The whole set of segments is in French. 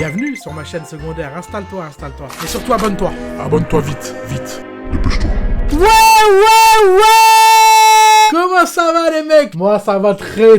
Bienvenue sur ma chaîne secondaire, installe-toi. Et surtout abonne-toi. Abonne-toi vite. Dépêche-toi. Ouais. Comment ça va les mecs? Moi ça va très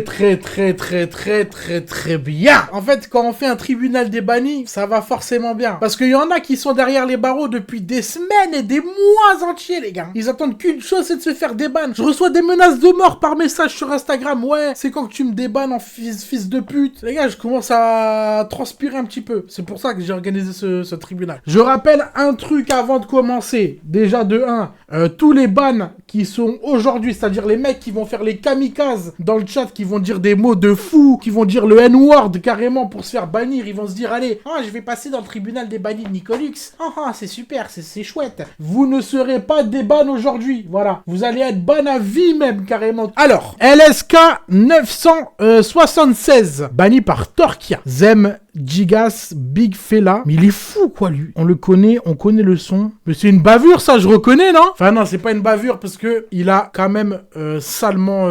bien. En fait quand on fait un tribunal des bannis, ça va forcément bien. Parce qu'il y en a qui sont derrière les barreaux depuis des semaines et des mois entiers les gars. Ils attendent qu'une chose, c'est de se faire déban. Je reçois des menaces de mort par message sur Instagram. Ouais, c'est quand que tu me débannes en fils de pute. Les gars, je commence à transpirer un petit peu. C'est pour ça que j'ai organisé ce tribunal. Je rappelle un truc avant de commencer. Déjà de 1, tous les bans qui sont aujourd'hui, c'est-à-dire les mecs qui vont faire les kamikazes dans le chat, qui vont dire des mots de fou, qui vont dire le N-word carrément pour se faire bannir, ils vont se dire allez, je vais passer dans le tribunal des bannis de Nicolux. C'est super, c'est chouette. Vous ne serez pas des bans aujourd'hui, voilà. Vous allez être ban à vie même carrément. Alors, LSK 976, banni par Torkia. Zem Gigas, Big Fella. Mais il est fou quoi lui. On le connaît, on connaît le son. Mais c'est une bavure ça, je reconnais non? Enfin non, c'est pas une bavure parce que il a quand même salement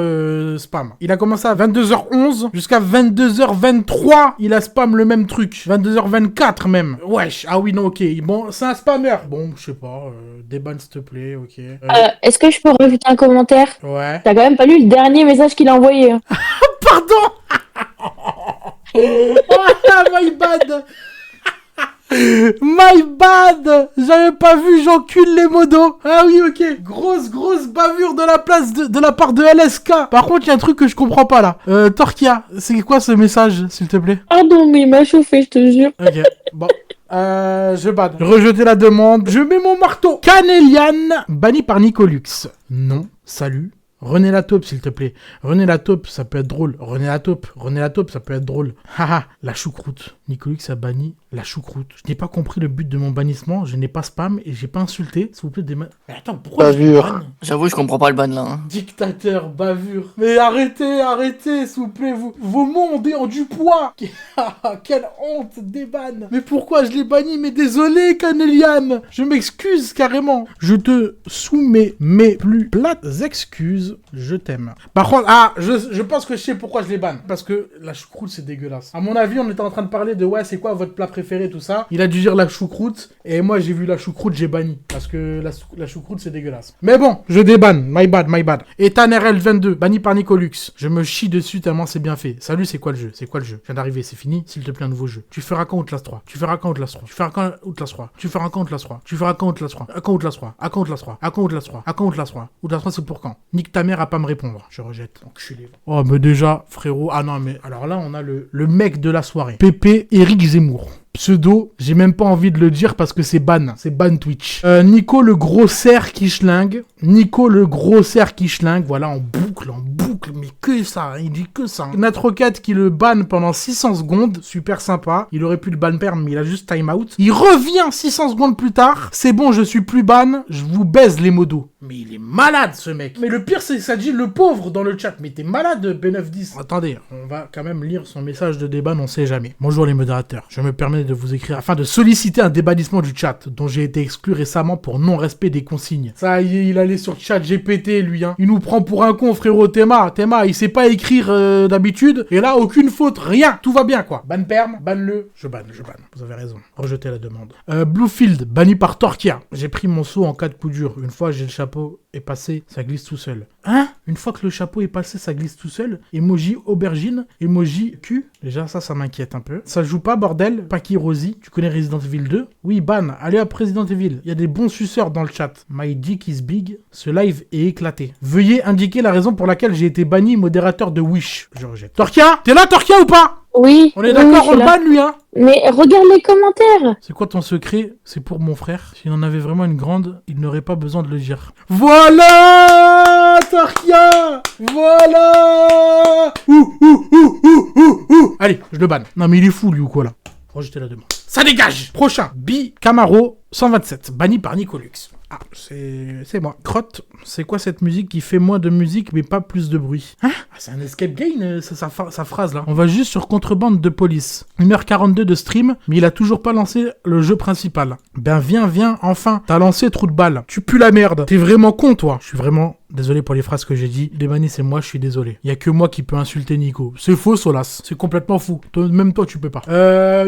spam. Il a commencé à 22h11 jusqu'à 22h23. Il a spam le même truc. 22h24 même. Wesh, ah oui non ok. Bon, c'est un spammer. Bon, je sais pas. Déban s'il te plaît, ok. Est-ce que je peux rajouter un commentaire? Ouais. T'as quand même pas lu le dernier message qu'il a envoyé. Pardon. My bad. J'avais pas vu, j'encule les modos. Ah oui, ok. Grosse bavure de la part de LSK. Par contre, il y a un truc que je comprends pas là. Torkia, c'est quoi ce message, s'il te plaît? Pardon, mais il m'a chauffé, je te jure. Ok, bon. Je bad. Rejeter la demande. Je mets mon marteau. Canelian, banni par Nicolux. Non, salut. René la taupe, s'il te plaît. René la taupe, ça peut être drôle. René la taupe, ça peut être drôle. Haha, la choucroute. Nicolux a banni la choucroute. Je n'ai pas compris le but de mon bannissement. Je n'ai pas spam et j'ai pas insulté. S'il vous plaît, Mais attends, pourquoi bavure. J'avoue, je comprends pas le ban là. Hein. Dictateur, bavure. Mais arrêtez, s'il vous plaît. Vos mots ont du poids. Quelle honte, déban. Mais pourquoi je l'ai banni? Mais désolé, Canelian. Je m'excuse carrément. Je te soumets mes plus plates excuses. Je t'aime. Par contre, je pense que je sais pourquoi je les banne. Parce que la choucroute, c'est dégueulasse. À mon avis, on était en train de parler de ouais, c'est quoi votre plat préféré, tout ça. Il a dû dire la choucroute. Et moi, j'ai vu la choucroute, j'ai banni. Parce que la choucroute, c'est dégueulasse. Mais bon, je débanne. My bad. Ethan RL22, banni par Nicolux. Je me chie dessus tellement c'est bien fait. Salut, c'est quoi le jeu? Je viens d'arriver, c'est fini. S'il te plaît, un nouveau jeu. Tu feras quand Outlast 3? Tu feras quand Outlast 3? Tu feras quand Outlast 3? Tu feras quand Outlast 3? Tu feras quand Outlast 3? À quand Outlast 3? À quand Outlast 3? À quand Outlast 3? À quand Outlast 3? Outlast 3, c'est pour quand? Nique ta mère à pas me répondre. Je rejette. Enculé. Oh, mais déjà, frérot. Ah non, mais alors là, on a le mec de la soirée. Pépé Éric Zemmour. Pseudo, j'ai même pas envie de le dire parce que c'est ban Twitch. Nico le gros cerf qui schlingue. Voilà, en boucle, mais que ça, il dit que ça. Natrocat qui le banne pendant 600 secondes, super sympa. Il aurait pu le ban perm, mais il a juste time out. Il revient 600 secondes plus tard. C'est bon, je suis plus ban, je vous baise les modos. Mais il est malade ce mec. Mais le pire c'est que ça dit le pauvre dans le chat. Mais t'es malade B910. Attendez, on va quand même lire son message de déban, on sait jamais. Bonjour les modérateurs, je me permets de vous écrire afin de solliciter un débannissement du chat dont j'ai été exclu récemment pour non-respect des consignes. Ça y est, il allait sur chat GPT lui hein. Il nous prend pour un con frérot. Théma, il sait pas écrire d'habitude. Et là, aucune faute, rien. Tout va bien quoi. Ban perm, banne-le. Je banne. Vous avez raison. Rejetez la demande. Bluefield, banni par Torkia. J'ai pris mon saut en cas de coup dur. Une fois j'ai le chapeau est passé, ça glisse tout seul. Hein? Une fois que le chapeau est passé, ça glisse tout seul. Emoji aubergine, emoji cul. Déjà ça m'inquiète un peu. Ça joue pas bordel. Paki Rosie, tu connais Resident Evil 2? Oui, ban. Allez à Resident Evil. Il y a des bons suceurs dans le chat. My dick is big. Ce live est éclaté. Veuillez indiquer la raison pour laquelle j'ai été banni modérateur de Wish. Je rejette. Torkia? T'es là Torkia ou pas? Oui. On est d'accord, on le banne lui hein? Mais regarde les commentaires. C'est quoi ton secret? C'est pour mon frère. S'il en avait vraiment une grande, il n'aurait pas besoin de le dire. Voilà Torkia. Voilà. Allez, je le banne. Non mais il est fou lui ou quoi là? Rejeter la demande. Ça dégage. Prochain. Bi Camaro 127, banni par Nicolux. Ah, c'est moi. Crotte, c'est quoi cette musique qui fait moins de musique mais pas plus de bruit? Hein? Ah, c'est un escape game, sa phrase là. On va juste sur contrebande de police. 1h42 de stream, mais il a toujours pas lancé le jeu principal. Ben viens, enfin. T'as lancé trou de balle. Tu pues la merde. T'es vraiment con toi. Je suis vraiment Désolé pour les phrases que j'ai dit. Débanni, c'est moi, je suis désolé. Il y a que moi qui peux insulter Nico. C'est faux, Solas. C'est complètement fou. Même toi, tu peux pas.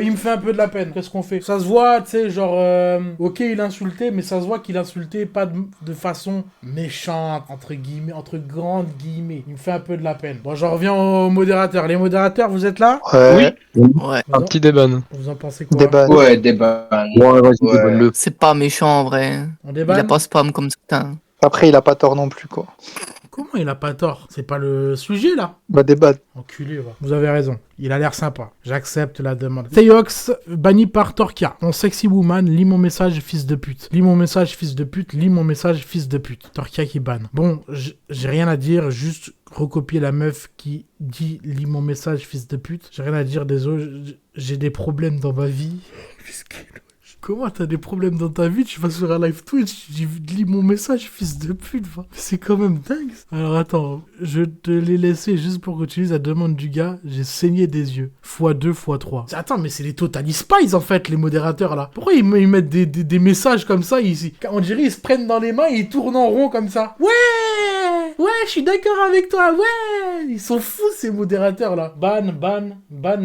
Il me fait un peu de la peine. Qu'est-ce qu'on fait? Ça se voit, tu sais, genre... ok, il insultait, mais ça se voit qu'il insultait pas de façon méchante, entre guillemets, entre grandes guillemets. Il me fait un peu de la peine. Bon, j'en reviens aux modérateurs. Les modérateurs, vous êtes là? Ouais. Ouais. Vous en- petit déban. Vous en pensez quoi? Débat. Ouais, débat. Ouais, vas-y, Ouais. débanne-le. C'est pas méchant en vrai. On Il débat? a pas spam comme certains. Après, il a pas tort non plus, quoi. Comment il a pas tort? C'est pas le sujet, là? Bah, débat. Enculé, va. Vous avez raison. Il a l'air sympa. J'accepte la demande. Theox, banni par Torkia. Mon sexy woman, lis mon message, fils de pute. Lis mon message, fils de pute. Lis mon message, fils de pute. Torkia qui banne. Bon, j'ai rien à dire. Juste recopier la meuf qui dit lis mon message, fils de pute. J'ai rien à dire. Désolé. J'ai des problèmes dans ma vie. Comment t'as des problèmes dans ta vie? Tu vas sur un live Twitch, tu dis lis mon message, fils de pute. Va. C'est quand même dingue. Alors attends, je te l'ai laissé juste pour que tu lises la demande du gars. J'ai saigné des yeux. x2, x3. Attends, mais c'est les Totally Spies en fait, les modérateurs là. Pourquoi ils mettent des messages comme ça ici? On dirait ils se prennent dans les mains et ils tournent en rond comme ça. Ouais, je suis d'accord avec toi, ouais. Ils sont fous ces modérateurs là. Ban,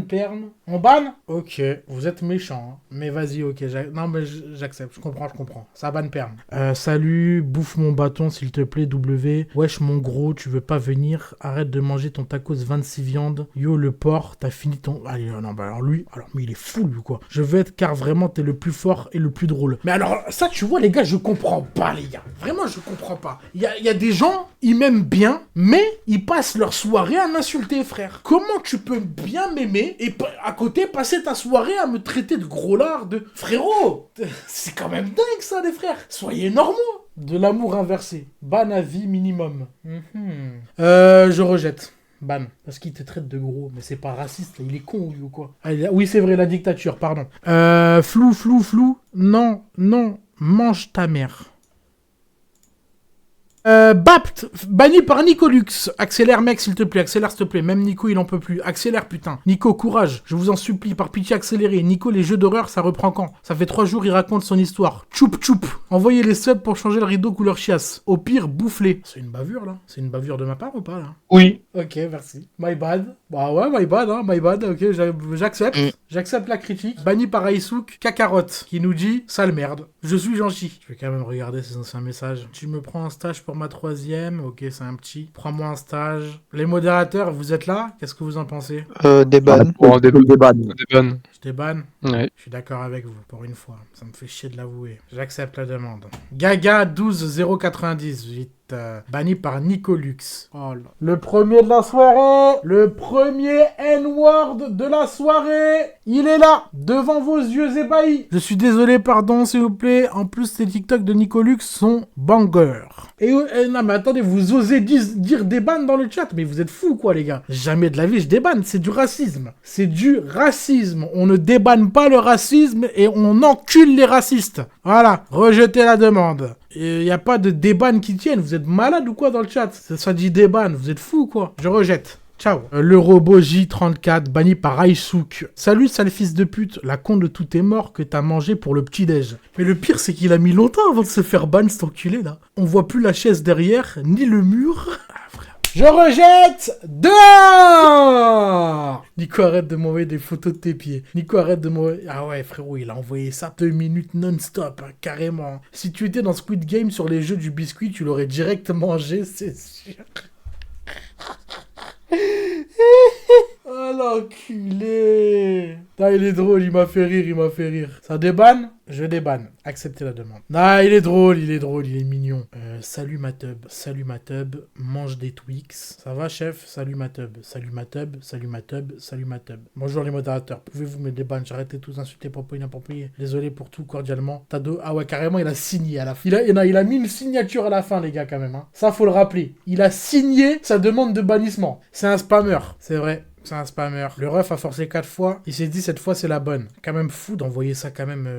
perm. On banne? Ok, vous êtes méchants. Hein. Mais vas-y, ok. Non, mais j'accepte. Je comprends. Ça banne perm. Salut, bouffe mon bâton s'il te plaît, W. Wesh, mon gros, tu veux pas venir? Arrête de manger ton tacos 26 viandes. Yo, le porc, t'as fini ton. Allez, non, bah alors lui, mais il est fou, lui, quoi. Je veux être car vraiment, t'es le plus fort et le plus drôle. Mais alors, ça, tu vois, les gars, je comprends pas, les gars. Vraiment, je comprends pas. Il y a des gens, ils m'aiment bien, mais ils passent leur soirée à m'insulter, frère. Comment tu peux bien m'aimer et à côté passer ta soirée à me traiter de gros lard, de frérot? C'est quand même dingue ça, les frères. Soyez normaux. De l'amour inversé. Ban à vie minimum. Je rejette. Ban. Parce qu'il te traite de gros. Mais c'est pas raciste, là. Il est con, lui, ou quoi? Oui, c'est vrai, la dictature, pardon. Flou. Non. Mange ta mère. Bapt, banni par Nicolux. Accélère, mec, s'il te plaît. Même Nico, il en peut plus. Accélère, putain. Nico, courage. Je vous en supplie, par pitié, accélérez. Nico, les jeux d'horreur, ça reprend quand? Ça fait 3 jours, il raconte son histoire. Tchoup. Envoyez les subs pour changer le rideau couleur chiasse. Au pire, boufflez. C'est une bavure, là. C'est une bavure de ma part ou pas, là? Oui. Ok, merci. My bad. Bah ouais, my bad. Ok, j'accepte. J'accepte la critique. Banni par Aïsouk, Cacarotte, qui nous dit « Sale merde. Je suis gentil. » Je vais quand même regarder ses anciens messages. Tu me prends un stage pour ma 3e. Ok, c'est un petit. Prends-moi un stage. Les modérateurs, vous êtes là? Qu'est-ce que vous en pensez? Débat. Bon, déban. Je débanne? Ouais. Je suis d'accord avec vous, pour une fois. Ça me fait chier de l'avouer. J'accepte la demande. Gaga 12098. Banni par Nicolux. Oh là. Le premier de la soirée. Le premier N-word de la soirée. Il est là, devant vos yeux ébahis. Je suis désolé, pardon, s'il vous plaît. En plus, ces TikTok de Nicolux sont bangers. Et non, mais attendez, vous osez dire des bannes dans le chat, mais vous êtes fous, quoi, les gars. Jamais de la vie, je débanne. C'est du racisme. On ne débanne pas le racisme et on encule les racistes. Voilà, rejetez la demande. Il n'y a pas de déban qui tiennent. Vous êtes malade ou quoi dans le chat? Ça dit déban, vous êtes fous quoi? Je rejette. Ciao. Le robot J34, banni par Aïsouk. Salut, sale fils de pute. La con de tout est mort que t'as mangé pour le petit-déj. Mais le pire, c'est qu'il a mis longtemps avant de se faire ban, cet enculé là. On voit plus la chaise derrière, ni le mur. Je rejette dehors. Nico, arrête de m'envoyer des photos de tes pieds. Nico, arrête de m'envoyer... Ah ouais, frérot, il a envoyé ça 2 minutes non-stop, hein, carrément. Si tu étais dans Squid Game sur les jeux du biscuit, tu l'aurais direct mangé, c'est sûr. Oh l'enculé. Ah, il est drôle, il m'a fait rire. Ça débanne? Je débanne. Acceptez la demande. Ah, il est drôle, il est mignon. Salut ma tub, mange des Twix. Ça va, chef? Salut ma tub. Bonjour les modérateurs, pouvez-vous me débanner? J'arrêtais tous d'insulter Popoy n'importe. Désolé pour tout, cordialement. Tado, ah ouais, carrément, il a signé à la fin. Il a mis une signature à la fin, les gars, quand même. Hein. Ça, faut le rappeler. Il a signé sa demande de bannissement. C'est un spammer, c'est vrai. C'est un spammer. Le ref a forcé 4 fois. Il s'est dit cette fois c'est la bonne. Quand même fou d'envoyer ça quand même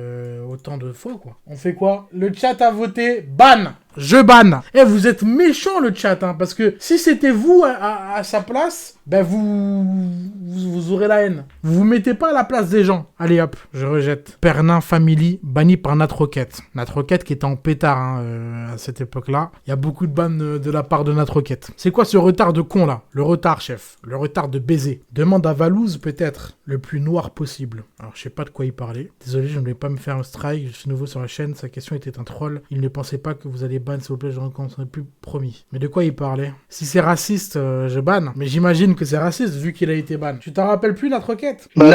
autant de fois quoi. On fait quoi? Le chat a voté ban. je banne. Eh, vous êtes méchant le chat, hein, parce que si c'était vous à sa place, ben vous aurez la haine. Vous vous mettez pas à la place des gens. Allez hop, je rejette. Pernin Family, banni par Natroquette. Natroquette qui était en pétard à cette époque-là. Il y a beaucoup de ban de la part de Natroquette. C'est quoi ce retard de con là? Le retard, chef. Le retard de baiser. Demande à Valouz peut-être. Le plus noir possible. Alors je sais pas de quoi il parlait. Désolé, je ne vais pas me faire un strike. Je suis nouveau sur la chaîne. Sa question était un troll. Il ne pensait pas que vous allez ban, s'il vous plaît, je ne rencontrerai plus, promis. Mais de quoi il parlait? Si c'est raciste, je banne. Mais j'imagine que c'est raciste vu qu'il a été ban. Tu t'en rappelles plus, Natroquette? Non,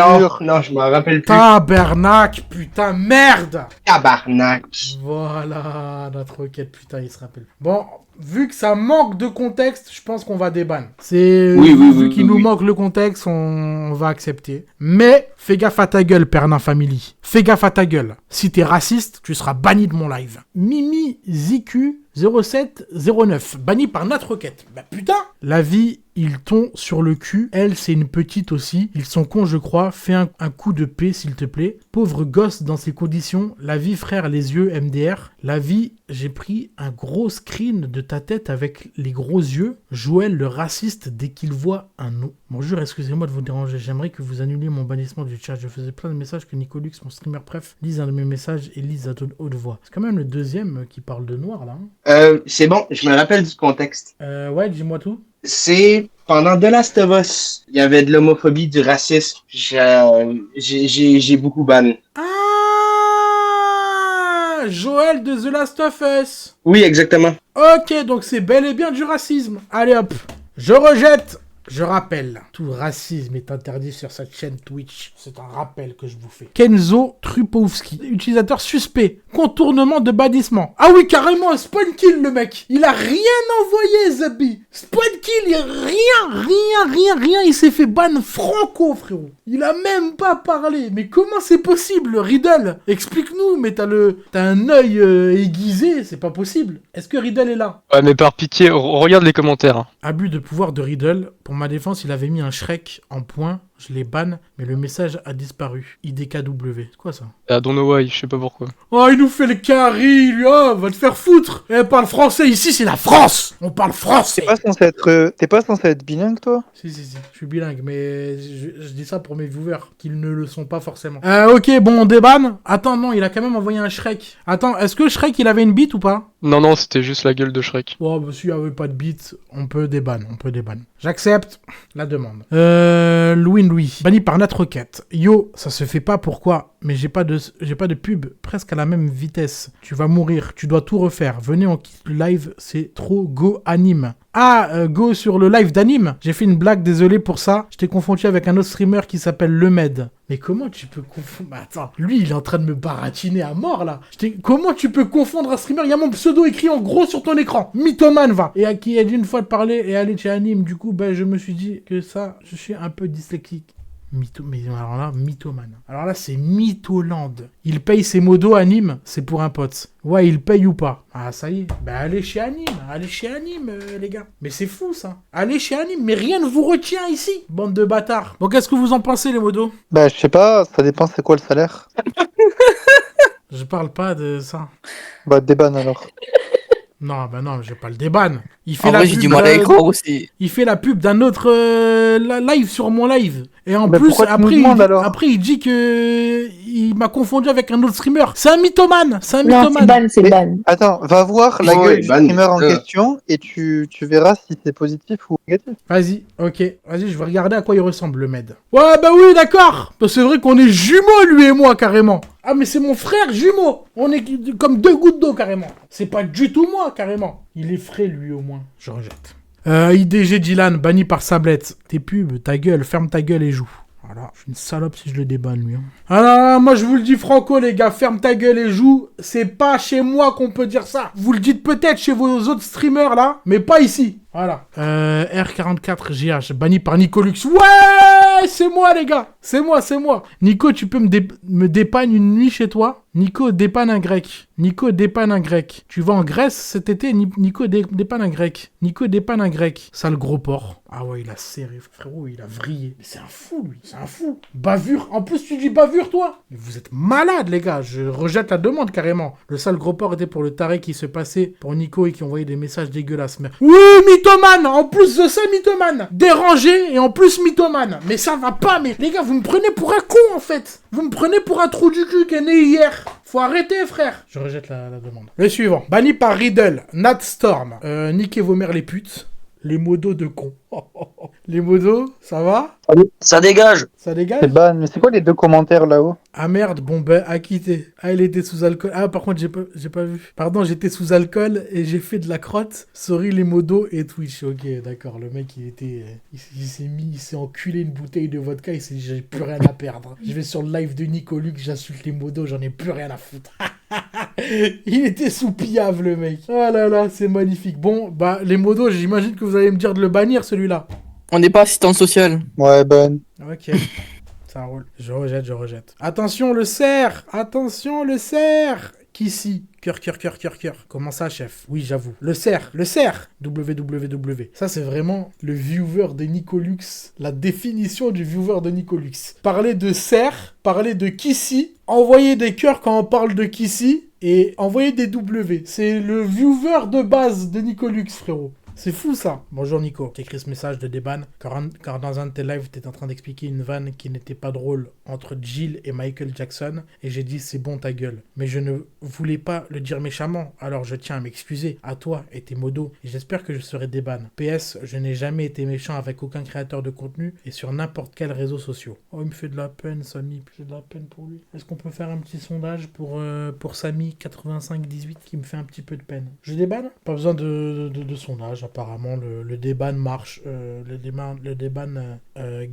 je m'en rappelle plus. Tabernacle, putain, merde! Tabarnak. Voilà, Natroquette, putain, il se rappelle. Bon, vu que ça manque de contexte, je pense qu'on va déban. C'est vu qu'il nous manque le contexte, on va accepter. Mais fais gaffe à ta gueule, Pernin Family. Fais gaffe à ta gueule. Si t'es raciste, tu seras banni de mon live. Mimi Ziku 0709, banni par Natroquette. Bah putain! La vie, ils t'ont sur le cul. Elle, c'est une petite aussi. Ils sont cons, je crois. Fais un coup de paix, s'il te plaît. Pauvre gosse dans ces conditions. La vie, frère, les yeux, MDR. La vie, j'ai pris un gros screen de ta tête avec les gros yeux. Joël, le raciste, dès qu'il voit un nom. Bonjour, excusez-moi de vous déranger. J'aimerais que vous annuliez mon bannissement du chat. Je faisais plein de messages que Nicolux, mon streamer préf, lise un de mes messages et lise à haute voix. C'est quand même le deuxième qui parle de noir, là. C'est bon, je me rappelle du contexte. Ouais, dis-moi tout. C'est pendant The Last of Us, il y avait de l'homophobie, du racisme. J'ai beaucoup ban. Ah, Joël de The Last of Us. Oui, exactement. Ok, donc c'est bel et bien du racisme. Allez hop, je rejette. Je rappelle, tout racisme est interdit sur cette chaîne Twitch. C'est un rappel que je vous fais. Kenzo Trupowski, utilisateur suspect. Contournement de bannissement. Ah oui, carrément, spawn kill le mec. Il a rien envoyé, Zabi. Spawn kill, rien. Il s'est fait ban franco, frérot. Il a même pas parlé. Mais comment c'est possible, Riddle? Explique-nous, mais t'as un œil aiguisé, c'est pas possible. Est-ce que Riddle est là? Ouais, mais par pitié, regarde les commentaires. Hein. Abus de pouvoir de Riddle. Pour ma défense, il avait mis un Shrek en point. Je l'ai ban, mais le message a disparu. IDKW. C'est quoi ça? I don't know why, je sais pas pourquoi. Oh, il nous fait le carry, lui. Oh, va te faire foutre. Eh, parle français. Ici, c'est la France. On parle français. T'es pas censé être bilingue, toi? Si. Je suis bilingue, mais je dis ça pour mes viewers, qu'ils ne le sont pas forcément. Ok, bon, on débanne. Attends, non, il a quand même envoyé un Shrek. Attends, est-ce que Shrek, il avait une bite ou pas? Non, c'était juste la gueule de Shrek. Oh, bah, s'il n'y avait pas de bite, on peut déban. J'accepte la demande. Louis, banni par Natroquette. Yo, ça se fait pas, pourquoi? Mais j'ai pas de pub, presque à la même vitesse. Tu vas mourir, tu dois tout refaire. Venez, on quitte le live, c'est trop go anime. Ah, go sur le live d'anime. J'ai fait une blague, désolé pour ça. Je t'ai confondu avec un autre streamer qui s'appelle Lemed. Mais comment tu peux confondre... Bah attends, lui il est en train de me baratiner à mort là. Comment tu peux confondre un streamer? Il y a mon pseudo écrit en gros sur ton écran. Mythomane va. Et à qui a dit une fois de parler et aller chez Anime. Du coup, ben je me suis dit que ça, je suis un peu dyslexique. Mais alors là, mythomane. Alors là, c'est Mytholand. Il paye ses modos à Nîmes, c'est pour un pote. Ouais, il paye ou pas? Ah, ça y est. Bah, allez chez Anime, les gars. Mais c'est fou, ça. Allez chez Anime, mais rien ne vous retient ici, bande de bâtards. Bon, qu'est-ce que vous en pensez, les modos? Bah, je sais pas, ça dépend c'est quoi le salaire. Je parle pas de ça. Bah, débanne alors. Non, bah non, je vais pas le déban. Il fait En vrai, j'ai du mal à y croire aussi. Il fait la pub d'un autre live sur mon live. Et en mais plus, après, il dit que il m'a confondu avec un autre streamer. C'est un mythomane. Non, c'est ban. Attends, va voir la gueule du ban. streamer en question et tu verras si c'est positif ou négatif. Vas-y, ok. Vas-y, je vais regarder à quoi il ressemble, le med. Ouais, bah oui, d'accord. C'est vrai qu'on est jumeaux, lui et moi, carrément. Ah, mais c'est mon frère jumeau. On est comme deux gouttes d'eau, carrément. C'est pas du tout moi, carrément. Il est frais, lui, au moins. Je rejette. IDG Dylan, banni par Sablette. Tes pubs, ta gueule, ferme ta gueule et joue. Voilà, je suis une salope si je le débanne, lui. Hein. Alors, moi, je vous le dis franco, les gars, ferme ta gueule et joue. C'est pas chez moi qu'on peut dire ça. Vous le dites peut-être chez vos autres streamers, là, mais pas ici. Voilà. R44 GH, banni par Nicolux. Ouais, c'est moi, les gars. C'est moi. Nico, tu peux me dépanner une nuit chez toi? Nico, dépanne un grec. Tu vas en Grèce cet été, Nico, dépanne un grec. Sale gros porc. Ah ouais, il a serré, frérot, il a vrillé. Mais c'est un fou, lui, c'est un fou. Bavure, en plus tu dis bavure, toi? Mais vous êtes malades, les gars, je rejette la demande carrément. Le sale gros porc était pour le taré qui se passait pour Nico et qui envoyait des messages dégueulasses. Mais... Oui, mythomane, en plus de ça, mythomane. Dérangé et en plus mythomane. Mais ça va pas, mais les gars, vous me prenez pour un con, en fait. Vous me prenez pour un trou du cul qui est né hier. Faut arrêter, frère. Je rejette la demande. Le suivant. Banni par Riddle, Nat Storm. Niquez vos mères les putes. Les modos de con. Les modos, ça va? Ça dégage. Ça dégage? C'est ban, mais c'est quoi les 2 commentaires là-haut? Ah merde, bon ben, acquitté. Ah, il était sous alcool. Ah, par contre, j'ai pas vu. Pardon, j'étais sous alcool et j'ai fait de la crotte. Sorry les modos et Twitch. Ok, d'accord. Le mec, il s'est enculé une bouteille de vodka. Il s'est dit, j'ai plus rien à perdre. Je vais sur le live de Nicolux, j'insulte les modos, j'en ai plus rien à foutre. Il était sous pillave, le mec. Oh là là, c'est magnifique. Bon, bah, les modos, j'imagine que vous allez me dire de le bannir, celui-là. On n'est pas assistant social. Ouais, ban. Ok. Ça roule. Je rejette. Attention, le cerf. Kissy. Cœur. Comment ça, chef? Oui, j'avoue. Le cerf. www. Ça, c'est vraiment le viewer de Nicolux. La définition du viewer de Nicolux. Parler de cerf, parler de Kissy, envoyer des cœurs quand on parle de Kissy, et envoyer des W. C'est le viewer de base de Nicolux, frérot. C'est fou ça. Bonjour Nico, t'écris ce message de déban car dans un de tes lives t'étais en train d'expliquer une vanne qui n'était pas drôle entre Jill et Michael Jackson et j'ai dit c'est bon ta gueule. Mais je ne voulais pas le dire méchamment, alors je tiens à m'excuser à toi et tes modos et j'espère que je serai déban. PS, je n'ai jamais été méchant avec aucun créateur de contenu et sur n'importe quel réseau social. Oh il me fait de la peine Samy, j'ai de la peine pour lui. Est-ce qu'on peut faire un petit sondage pour Samy 8518 qui me fait un petit peu de peine? Je débanne? Pas besoin de sondage. Apparemment, le déban marche. Le déban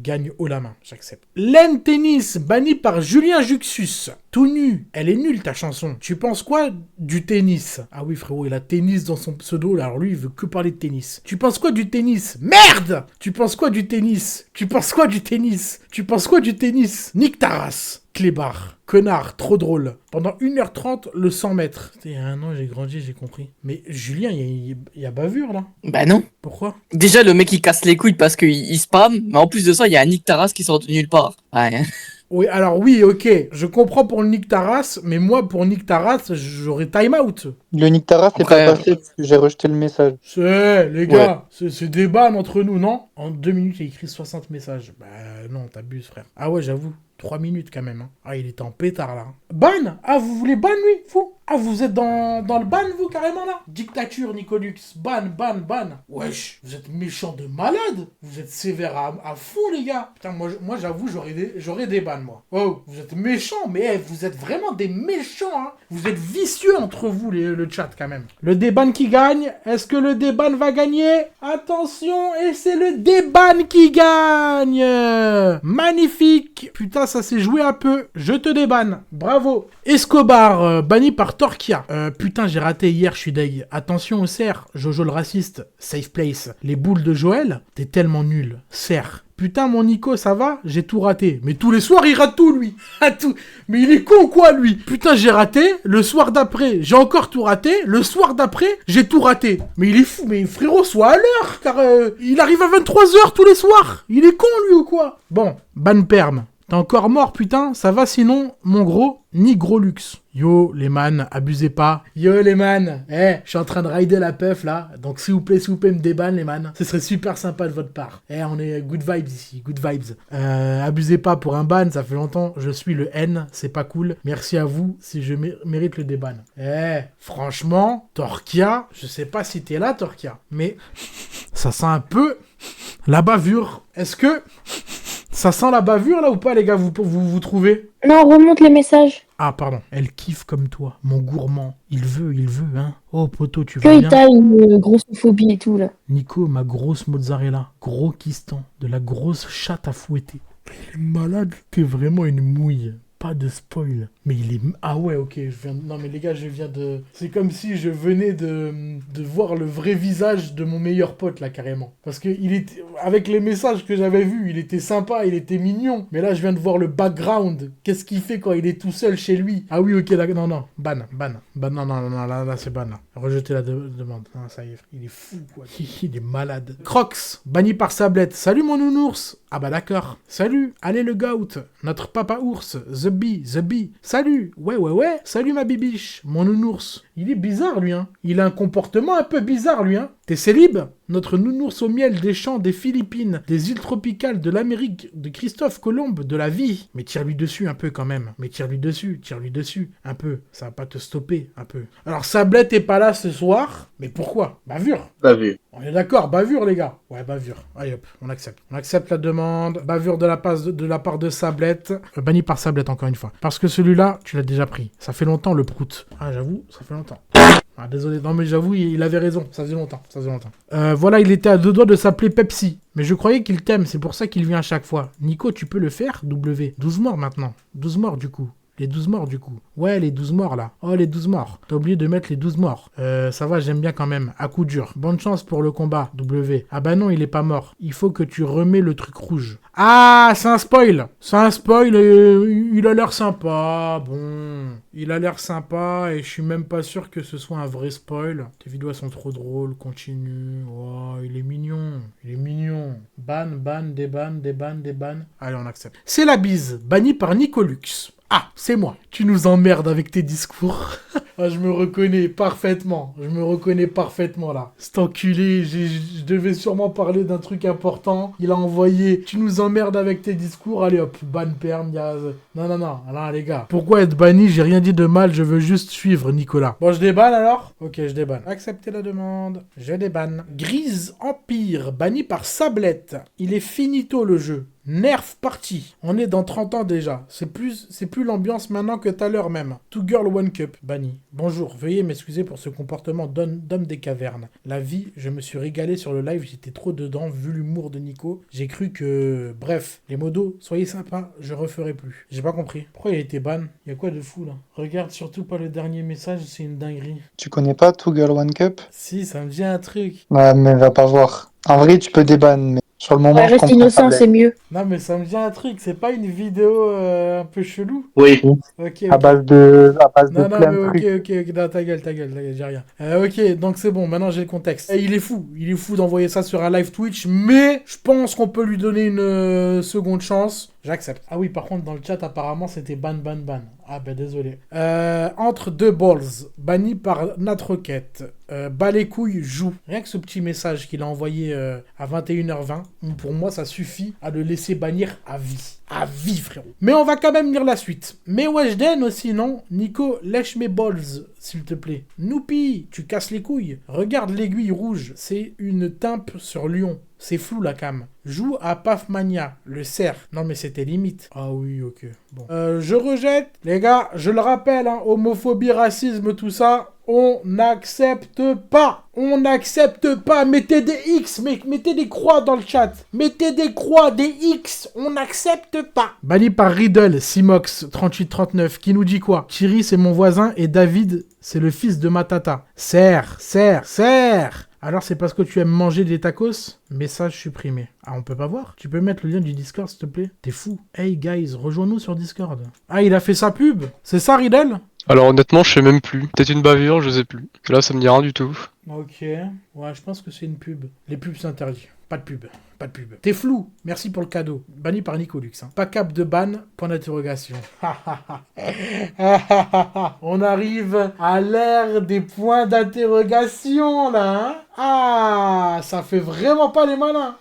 gagne haut la main. J'accepte. Laine Tennis, banni par Julien Juxus. Tout nu. Elle est nulle, ta chanson. Tu penses quoi du tennis? Ah oui, frérot, il a tennis dans son pseudo. Alors lui, il veut que parler de tennis. Tu penses quoi du tennis? Merde! Tu penses quoi du tennis? Nique ta race. Clébard, connard, trop drôle. Pendant 1h30, le 100 mètres. Il y a un an, j'ai grandi, j'ai compris. Mais Julien, il y a bavure, là. Bah non. Pourquoi? Déjà, le mec, il casse les couilles parce qu'il spam, mais en plus de ça, il y a un Nick Taras qui sort de nulle part. Ouais. Oui, alors oui, ok. Je comprends pour le Nick Taras, mais moi, pour Nick Taras, j'aurais time out. Le Nick Taras n'est pas passé parce que j'ai rejeté le message. Les gars, c'est des bannes entre nous, non? En 2 minutes, il a écrit 60 messages. Bah non, t'abuses, frère. Ah ouais, j'avoue. 3 minutes quand même. Hein. Ah, il est en pétard là. Ban? Ah, vous voulez ban lui? Fou? Ah, vous êtes dans le ban vous carrément là? Dictature Nicolux. Ban. Wesh, vous êtes méchant de malade. Vous êtes sévère à fond les gars. Putain, moi j'avoue, j'aurais des bans moi. Oh, vous êtes méchants, mais vous êtes vraiment des méchants. Hein. Vous êtes vicieux entre vous le chat quand même. Le déban qui gagne. Est-ce que le déban va gagner? Attention, et c'est le déban qui gagne. Magnifique. Putain, ça s'est joué un peu. Je te débanne. Bravo. Escobar, banni par Torquia. Putain, j'ai raté hier, je suis deg. Attention au cerf. Jojo le raciste. Safe place. Les boules de Joël. T'es tellement nul. Cerf. Putain, mon Nico, ça va? J'ai tout raté. Mais tous les soirs, il rate tout, lui. Tout. Mais il est con, quoi, lui? Putain, j'ai raté. Le soir d'après, j'ai encore tout raté. Le soir d'après, j'ai tout raté. Mais il est fou. Mais frérot, sois à l'heure, car il arrive à 23h tous les soirs. Il est con, lui, ou quoi? Bon, ban perm. T'es encore mort, putain? Ça va sinon, mon gros Nigrolux. Yo, les man, abusez pas. Yo, les man. Je suis en train de rider la puff, là. Donc, s'il vous plaît, me débanne, les man. Ce serait super sympa de votre part. On est good vibes ici, good vibes. Abusez pas pour un ban, ça fait longtemps. Je suis le N, c'est pas cool. Merci à vous si je mérite le déban. Franchement, Torquia, je sais pas si t'es là, Torquia, mais ça sent un peu la bavure. Est-ce que... ça sent la bavure là ou pas les gars, vous trouvez? Non, remonte les messages. Ah pardon, elle kiffe comme toi, mon gourmand. Il veut, hein. Oh poto, tu Que vas il bien? t'a une grossophobie et tout là. Nico, ma grosse mozzarella, gros kistan, de la grosse chatte à fouetter. Malade, t'es vraiment une mouille. Pas de spoil. Mais il est... Ah ouais, ok. Non, mais les gars, je viens de... C'est comme si je venais de voir le vrai visage de mon meilleur pote, là, carrément. Parce que il était... avec les messages que j'avais vus, il était sympa, il était mignon. Mais là, je viens de voir le background. Qu'est-ce qu'il fait quand il est tout seul chez lui? Ah oui, ok, là... Non. Ban. Non, là, c'est ban, là. Rejeter la demande. Non, ça y est, il est fou, quoi. Il est malade. Crocs, banni par Sablette. Salut, mon nounours. Ah bah d'accord. Salut, allez le goat. Notre papa ours. The Bee. Salut. Ouais. Salut, ma bibiche. Mon nounours. Il est bizarre, lui, hein. Il a un comportement un peu bizarre, lui, hein. T'es célib? Notre nounours au miel des champs des Philippines, des îles tropicales, de l'Amérique, de Christophe Colomb, de la vie. Mais tire-lui dessus un peu, quand même. Tire-lui dessus, un peu. Ça va pas te stopper, un peu. Alors, Sablette est pas là ce soir. Mais pourquoi? Bavure. Bavure. On est d'accord, bavure, les gars. Ouais, bavure. Allez, hop, on accepte. On accepte la demande. Bavure de la part de Sablette. Banni par Sablette, encore une fois. Parce que celui-là, tu l'as déjà pris. Ça fait longtemps, le prout. Ah, j'avoue, ça fait longtemps. Ah, désolé. Non, mais j'avoue, il avait raison. Ça faisait longtemps. Voilà, il était à 2 doigts de s'appeler Pepsi. Mais je croyais qu'il t'aime, c'est pour ça qu'il vient à chaque fois. Nico, tu peux le faire, W. 12 morts, maintenant. 12 morts, du coup. Les 12 morts, du coup. Ouais, les 12 morts, là. Oh, les 12 morts. T'as oublié de mettre les 12 morts. Ça va, j'aime bien quand même. À coup dur. Bonne chance pour le combat, W. Ah bah non, il est pas mort. Il faut que tu remets le truc rouge. Ah, c'est un spoil. Il a l'air sympa. Bon. Il a l'air sympa et je suis même pas sûr que ce soit un vrai spoil. Tes vidéos sont trop drôles. Continue. Oh, il est mignon. Ban, déban. Allez, on accepte. C'est la bise. Banni par Nicolux. Ah, c'est moi. Tu nous emmerdes avec tes discours. Ah, je me reconnais parfaitement, là. Cet enculé, je devais sûrement parler d'un truc important. Il a envoyé, tu nous emmerdes avec tes discours. Allez hop, ban perm. Non, là, les gars. Pourquoi être banni? J'ai rien dit de mal, je veux juste suivre Nicolas. Bon, je débanne alors? Ok, je débanne. Acceptez la demande. Je débanne. Grise Empire, banni par Sablette. Il est finito le jeu. Nerf parti. On est dans 30 ans déjà. C'est plus l'ambiance maintenant que tout à l'heure même. Two Girl One Cup. Banni. Bonjour. Veuillez m'excuser pour ce comportement d'homme des cavernes. La vie, je me suis régalé sur le live. J'étais trop dedans vu l'humour de Nico. J'ai cru que... Bref. Les modos, soyez sympas. Je referai plus. J'ai pas compris. Pourquoi il a été ban? Y a quoi de fou là? Regarde surtout pas le dernier message. C'est une dinguerie. Tu connais pas Two Girl One Cup? Si, ça me dit un truc. Ouais, mais va pas voir. En vrai, tu peux déban, mais sur le moment, Ouais, je reste comprends innocent, pas. c'est mieux. Non mais ça me dit un truc. C'est pas une vidéo un peu chelou? Oui. Ok. À base de Non, plein de mais trucs. ok, non, ta gueule, j'ai rien. Ok, donc c'est bon, maintenant j'ai le contexte. Il est fou d'envoyer ça sur un live Twitch, mais je pense qu'on peut lui donner une seconde chance. J'accepte. Ah oui, par contre, dans le chat, apparemment, c'était ban. Ah ben, désolé. Entre deux balls, banni par Natroquette. Bas les couilles, joue. Rien que ce petit message qu'il a envoyé à 21h20, pour moi, ça suffit à le laisser bannir à vie. À vie, frérot. Mais on va quand même lire la suite. Mais Weshden aussi, non? Nico, lèche mes balls, s'il te plaît. Noupi, tu casses les couilles. Regarde l'aiguille rouge, c'est une timpe sur Lyon. C'est flou la cam. Joue à Pafmania, le cerf. Non mais c'était limite. Ah oui, ok. Bon. Je rejette. Les gars, je le rappelle, hein, homophobie, racisme, tout ça, on n'accepte pas. Mettez des X, mettez des croix dans le chat. Mettez des croix, des X. On n'accepte pas. Banni par Riddle, Simox, 3839, qui nous dit quoi? Thierry, c'est mon voisin et David, c'est le fils de ma tata. Serre. Alors c'est parce que tu aimes manger des tacos? Message supprimé. Ah, on peut pas voir? Tu peux mettre le lien du Discord, s'il te plaît? T'es fou. Hey guys, rejoins-nous sur Discord. Ah, il a fait sa pub? C'est ça, Riddle? Alors honnêtement, je sais même plus. Peut-être une bavure, je sais plus. Là, ça me dit rien du tout. Ok. Ouais, je pense que c'est une pub. Les pubs, c'est interdit. Pas de pub. T'es flou. Merci pour le cadeau. Banni par Nicolux. Hein. Pas cap de ban. Point d'interrogation. On arrive à l'ère des points d'interrogation, là. Hein. Ah, ça fait vraiment pas les malins.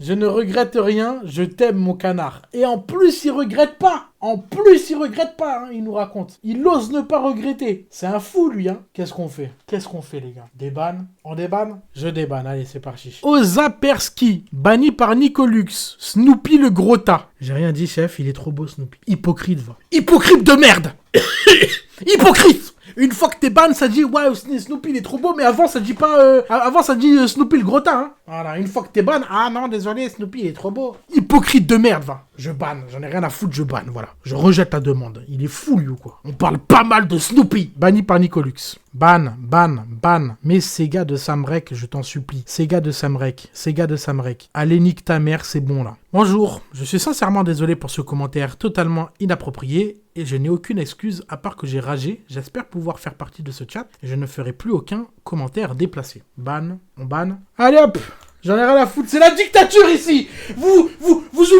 Je ne regrette rien. Je t'aime, mon canard. Et en plus, il regrette pas. Hein, il nous raconte. Il ose ne pas regretter. C'est un fou, lui, hein. Qu'est-ce qu'on fait, les gars? Débanne? On débanne? Je débanne. Allez, c'est parti. Ozaperski, banni par Nicolux. Snoopy le gros tas. J'ai rien dit, chef. Il est trop beau, Snoopy. Hypocrite, va. Hypocrite de merde. Hypocrite. Une fois que t'es ban, ça dit ouais, Snoopy il est trop beau, mais avant ça dit pas. Avant ça dit Snoopy le gros tas. Hein. Voilà, une fois que t'es ban, ah non, désolé, Snoopy il est trop beau. Hypocrite de merde, va. Je banne, j'en ai rien à foutre, je banne, voilà. Je rejette la demande. Il est fou, lui, ou quoi? On parle pas mal de Snoopy. Banni par Nicolux. Ban. Mais Sega de Samrek, je t'en supplie. Sega de Samrek. Allez, nique ta mère, c'est bon, là. Bonjour, je suis sincèrement désolé pour ce commentaire totalement inapproprié et je n'ai aucune excuse à part que j'ai ragé. J'espère pouvoir faire partie de ce chat et je ne ferai plus aucun commentaire déplacé. Ban, on banne. Allez hop! J'en ai rien à foutre, c'est la dictature ici. Vous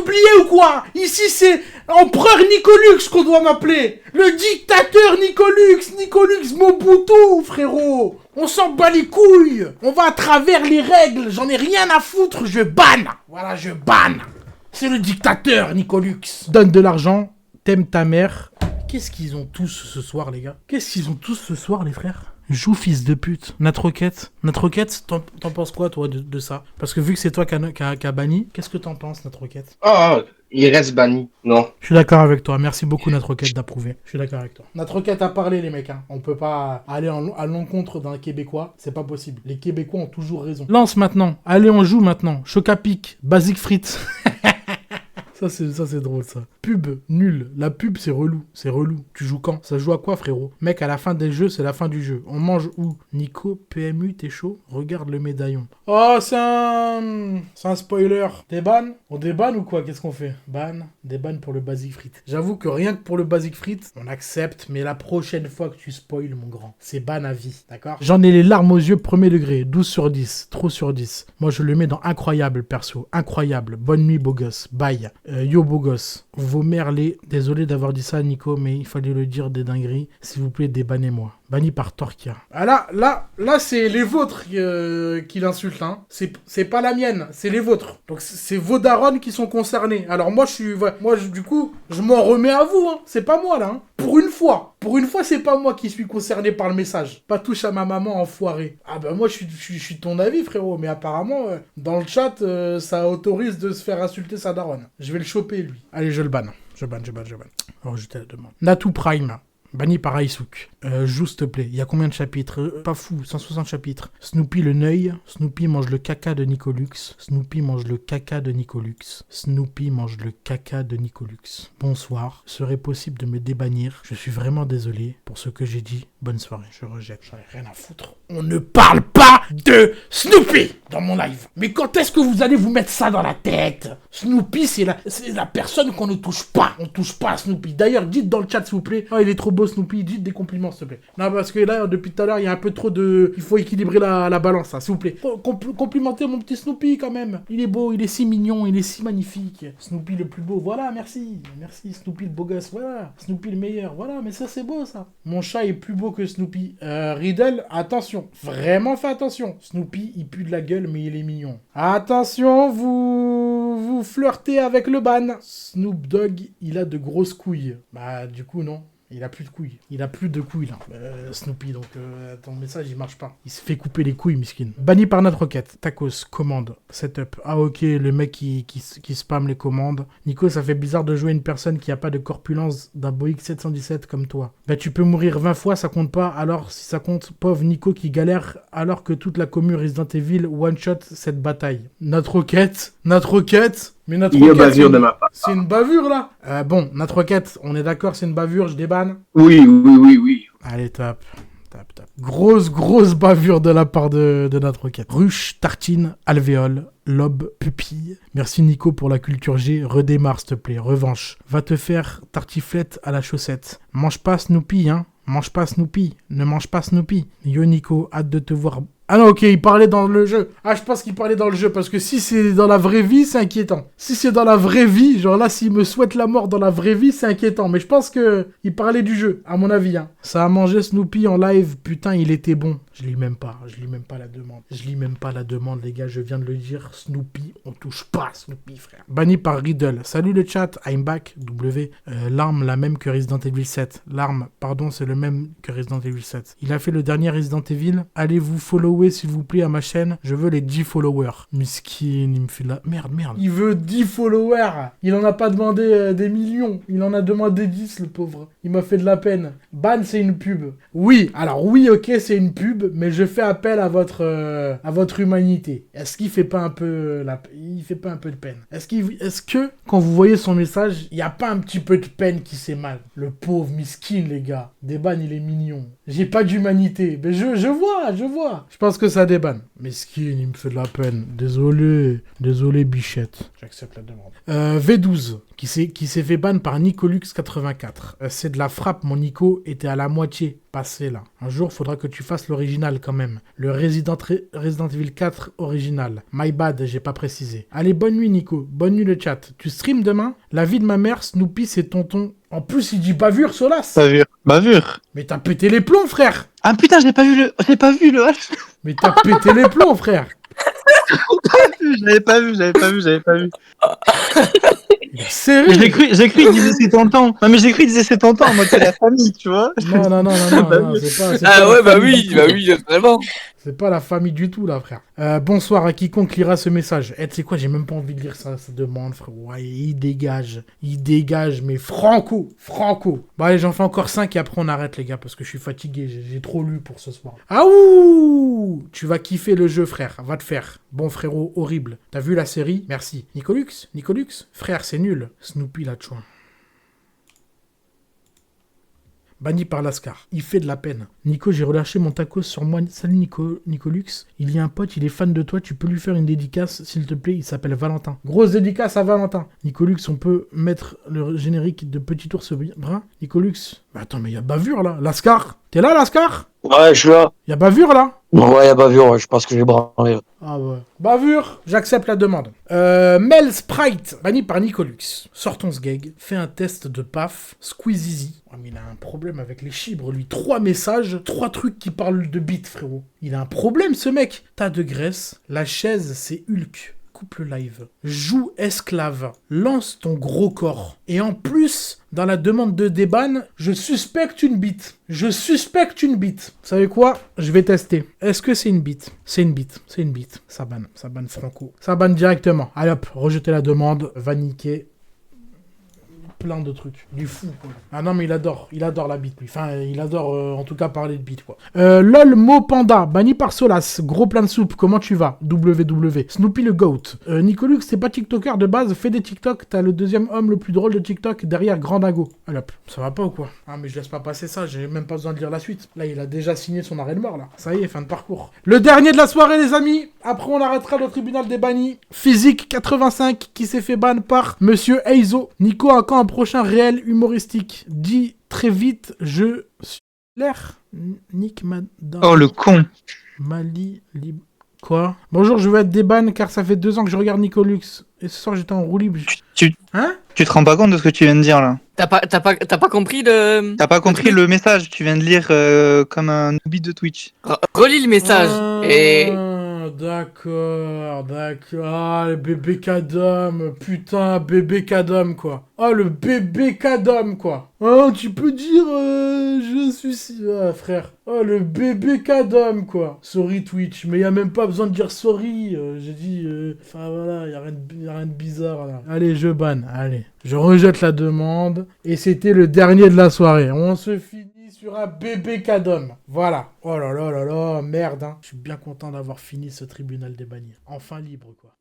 oubliez ou quoi? Ici c'est Empereur Nicolux qu'on doit m'appeler. Le dictateur Nicolux Mobutu, frérot. On s'en bat les couilles. On va à travers les règles, j'en ai rien à foutre, je banne. Voilà, je banne. C'est le dictateur Nicolux. Donne de l'argent, t'aimes ta mère. Qu'est-ce qu'ils ont tous ce soir, les gars? Qu'est-ce qu'ils ont tous ce soir, les frères? Joue fils de pute. Natroquette, t'en penses quoi, toi, de ça? Parce que vu que c'est toi qui a banni, qu'est-ce que t'en penses, Natroquette? Ah, il reste banni. Non. Je suis d'accord avec toi. Merci beaucoup, Natroquette, d'approuver. Je suis d'accord avec toi. Natroquette a parlé, les mecs. Hein. On peut pas aller à l'encontre d'un Québécois. C'est pas possible. Les Québécois ont toujours raison. Lance maintenant. Allez, on joue maintenant. Choc-à-pic. Basic frites. Ça c'est drôle, ça. Pub, nul. La pub, c'est relou. Tu joues quand? Ça joue à quoi, frérot? Mec, à la fin des jeux, c'est la fin du jeu. On mange où? Nico, PMU, t'es chaud? Regarde le médaillon. Oh, c'est un spoiler. T'es ban? On débanne ou quoi? Qu'est-ce qu'on fait? Ban. Débanne pour le basic frites. J'avoue que rien que pour le basic frites, on accepte, mais la prochaine fois que tu spoil, mon grand, c'est ban à vie, d'accord? J'en ai les larmes aux yeux, premier degré. 12 sur 10. Trop sur 10. Moi, je le mets dans incroyable, perso. Incroyable. Bonne nuit, beau gosse. Bye. Yo beau gosse, vos merlés, désolé d'avoir dit ça Nico, mais il fallait le dire des dingueries, s'il vous plaît débannez-moi. Banni par Torquia. Ah là c'est les vôtres qui l'insultent, hein. C'est pas la mienne, c'est les vôtres. Donc c'est vos darons qui sont concernés. Alors moi du coup, je m'en remets à vous, hein. C'est pas moi là, hein. Pour une fois, c'est pas moi qui suis concerné par le message. Pas touche à ma maman, enfoiré. Ah bah moi je suis de ton avis, frérot, mais apparemment dans le chat ça autorise de se faire insulter sa daronne. Je vais le choper lui. Allez, je le banne. Je banne. Rejeter la demande. Natu Prime. Banni par Aisuk. Joue s'il te plaît. Il y a combien de chapitres? Pas fou, 160 chapitres. Snoopy le Neuil. Snoopy mange le caca de Nicolux. Bonsoir. Serait possible de me débannir? Je suis vraiment désolé pour ce que j'ai dit. Bonne soirée. Je rejette. J'en ai rien à foutre. On ne parle pas de Snoopy dans mon live. Mais quand est-ce que vous allez vous mettre ça dans la tête? Snoopy, c'est la personne qu'on ne touche pas. On touche pas à Snoopy. D'ailleurs, dites dans le chat, s'il vous plaît. Oh, il est trop beau, Snoopy. Dites des compliments, s'il te plaît. Non, parce que là, depuis tout à l'heure, il y a un peu trop de... Il faut équilibrer la balance, s'il vous plaît. Complimentez mon petit Snoopy, quand même. Il est beau, il est si mignon, il est si magnifique. Snoopy le plus beau. Voilà, merci. Merci, Snoopy le beau gosse. Voilà. Snoopy le meilleur. Voilà, mais ça, c'est beau, ça. Mon chat est plus beau que Snoopy. Riddle, attention. Vraiment, fais attention. Snoopy, il pue de la gueule, mais il est mignon. Attention, vous flirtez avec le ban. Snoop Dogg, il a de grosses couilles. Bah, du coup, non. Il a plus de couilles. Il a plus de couilles, là. Snoopy, donc ton message, il marche pas. Il se fait couper les couilles, miskin. Banni par notre requête. Tacos, commande, setup. Ah, ok, le mec qui spamme les commandes. Nico, ça fait bizarre de jouer une personne qui a pas de corpulence d'un Boeing 717 comme toi. Bah, tu peux mourir 20 fois, ça compte pas. Alors, si ça compte, pauvre Nico qui galère alors que toute la commune Resident Evil one-shot cette bataille. Notre requête. Mais notre requête, bavure de ma part. C'est une bavure, là. Bon, notre requête, on est d'accord, c'est une bavure, je débanne. Oui. Allez, top. Grosse bavure de la part de notre requête. Ruche, tartine, alvéole, lobe, pupille. Merci Nico pour la culture G. Redémarre, s'il te plaît. Revanche. Va te faire tartiflette à la chaussette. Mange pas Snoopy, hein. Ne mange pas Snoopy. Yo Nico, hâte de te voir. Ah non, ok, il parlait dans le jeu. Ah, je pense qu'il parlait dans le jeu, parce que si c'est dans la vraie vie, c'est inquiétant. Si c'est dans la vraie vie, genre là, s'il me souhaite la mort dans la vraie vie, c'est inquiétant. Mais je pense que il parlait du jeu, à mon avis. Hein. Ça a mangé Snoopy en live, putain, il était bon. Je lis même pas la demande, les gars, je viens de le dire. Snoopy, on touche pas Snoopy, frère. Banni par Riddle. Salut le chat, I'm back, W. L'arme, la même que Resident Evil 7. L'arme, pardon, c'est le même que Resident Evil 7. Il a fait le dernier Resident Evil. Allez-vous follow s'il vous plaît à ma chaîne, je veux les 10 followers. Miskin, il me fait de la... Merde. Il veut 10 followers. Il en a pas demandé des millions. Il en a demandé 10, le pauvre. Il m'a fait de la peine. Ban, c'est une pub. Oui, alors oui, ok, c'est une pub. mais je fais appel à votre humanité. Est-ce qu'il fait pas un peu il fait pas un peu de peine? Est-ce que quand vous voyez son message, il y a pas un petit peu de peine qui s'émane? Le pauvre miskin, les gars. Déban, il est mignon. J'ai pas d'humanité. Mais je vois. Je pense que ça débanne. Miskin, il me fait de la peine. Désolé, bichette. J'accepte la demande. V12, qui s'est fait ban par Nicolux84. C'est de la frappe, mon Nico était à la moitié passé là. Un jour, faudra que tu fasses l'original quand même. Le Resident Evil 4 original. My bad, j'ai pas précisé. Allez, bonne nuit Nico. Bonne nuit le chat. Tu stream demain? La vie de ma mère, Snoopy, c'est tonton. En plus, il dit bavure, Solas. Bavure. Mais t'as pété les plombs, frère. Ah putain, j'ai pas vu le. Mais t'as pété les plombs, frère. J'avais pas vu. Il est serré. J'ai cru, il disait c'est tonton. Non, mais j'ai cru, il disait c'est tonton en mode c'est la famille, tu vois. Non, c'est pas Ah la ouais, bah famille. oui, vraiment. C'est pas la famille du tout, là, frère. Bonsoir à quiconque lira ce message. Tu sais quoi, j'ai même pas envie de lire ça demande, frère. Ouais, il dégage, mais franco. Bon, allez, j'en fais encore 5 et après on arrête, les gars, parce que je suis fatigué. J'ai trop lu pour ce soir. Ah ouh! Tu vas kiffer le jeu, frère. Va te faire. Bon, frérot, horrible. T'as vu la série? Merci. Nicolux? Frère, c'est nul. Snoopy, la chouin. Banni par Lascar. Il fait de la peine. Nico, j'ai relâché mon tacos sur moi. Salut Nicolux. Il y a un pote, il est fan de toi. Tu peux lui faire une dédicace, s'il te plaît. Il s'appelle Valentin. Grosse dédicace à Valentin. Nicolux, on peut mettre le générique de Petit Ours Brun? Nicolux. Bah attends, mais il y a bavure là. Lascar. T'es là, Lascar? Ouais, je suis là. Il y a bavure là? Ouais, y'a bavure, ouais, je pense que j'ai branlé. Ah ouais. Bavure, j'accepte la demande. Mel Sprite, banni par Nicolux. Sortons ce gag, fais un test de paf, Squeezie. Oh, mais il a un problème avec les chibres, lui. 3 messages, 3 trucs qui parlent de bite, frérot. Il a un problème, ce mec. Tas de graisse, la chaise, c'est Hulk. Couple live. Joue esclave. Lance ton gros corps. Et en plus, dans la demande de déban, je suspecte une bite. Vous savez quoi? Je vais tester. Est-ce que c'est une bite? C'est une bite. Ça banne franco. Ça banne directement. Allez hop, rejetez la demande. Va niquer. Plein de trucs. Du fou, quoi. Ah non, mais il adore la bite, lui. Enfin, il adore, en tout cas, parler de bite, quoi. LOL Mo Panda, banni par Solas. Gros plein de soupe, comment tu vas? WW. Snoopy le GOAT. Nicolux, t'es pas TikToker de base, fais des TikTok. T'as le deuxième homme le plus drôle de TikTok derrière Grand Dago. Allez hop. Ça va pas ou quoi? Ah, mais je laisse pas passer ça, j'ai même pas besoin de lire la suite. Là, il a déjà signé son arrêt de mort, là. Ça y est, fin de parcours. Le dernier de la soirée, les amis. Après, on arrêtera le tribunal des bannis. Physique 85, qui s'est fait ban par Monsieur Eizo. Nico a quand un prochain réel humoristique? Dis très vite, je suis l'air. Nick Madame. Oh le con. Mali libre. Quoi? Bonjour, je veux être déban car ça fait 2 ans que je regarde Nicolux. Et ce soir, j'étais en roue libre. Hein? Tu te rends pas compte de ce que tu viens de dire là? T'as pas compris le... T'as pas compris le message, tu viens de lire comme un newbie de Twitch. Relis le message. Et... D'accord. Ah, le bébé Kadam. Putain, bébé Kadam, quoi. Ah, le bébé Kadam, quoi. Oh, tu peux dire, je suis... Ah, frère. Oh, le bébé Kadam, quoi. Sorry, Twitch. Mais y a même pas besoin de dire sorry. J'ai dit... Enfin, voilà, y a rien de bizarre, là. Allez, je banne. Allez. Je rejette la demande. Et c'était le dernier de la soirée. On se finit sur un bébé Kadam. Voilà. Oh là là là là, merde, hein. Je suis bien content d'avoir fini ce tribunal des bannis. Enfin libre, quoi.